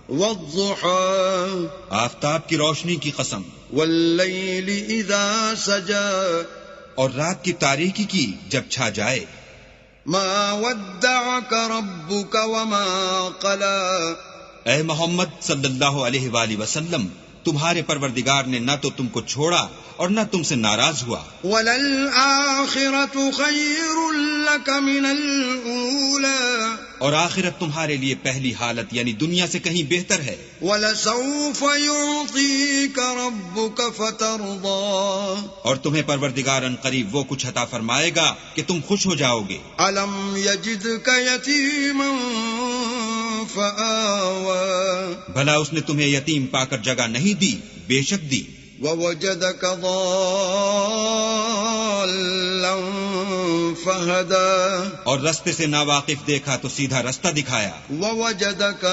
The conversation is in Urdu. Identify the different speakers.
Speaker 1: والضحى
Speaker 2: آفتاب کی روشنی کی قسم،
Speaker 1: واللیل اذا سجى
Speaker 2: اور رات کی تاریکی کی جب چھا جائے.
Speaker 1: ما ودعك ربك وما قلى
Speaker 2: اے محمد صلی اللہ علیہ وآلہ وسلم، تمہارے پروردگار نے نہ تو تم کو چھوڑا اور نہ تم سے ناراض ہوا.
Speaker 1: وَلَلْآخِرَةُ خَيْرٌ لَكَ مِنَ الْأُولَى
Speaker 2: اور آخرت تمہارے لیے پہلی حالت یعنی دنیا سے کہیں بہتر ہے.
Speaker 1: وَلَسَوْفَ يُعْطِيكَ رَبُّكَ فَتَرْضَى
Speaker 2: اور تمہیں پروردگار ان قریب وہ کچھ عطا فرمائے گا کہ تم خوش ہو جاؤ گے.
Speaker 1: أَلَمْ يَجِدْكَ يَتِيمًا فَآوَى
Speaker 2: بھلا اس نے تمہیں یتیم پا کر جگہ نہیں دی؟ بے شک دی.
Speaker 1: وَوَجَدَكَ ضَالًّا فَهَدَى
Speaker 2: اور رستے سے ناواقف دیکھا تو سیدھا رستہ دکھایا.
Speaker 1: وَوَجَدَكَ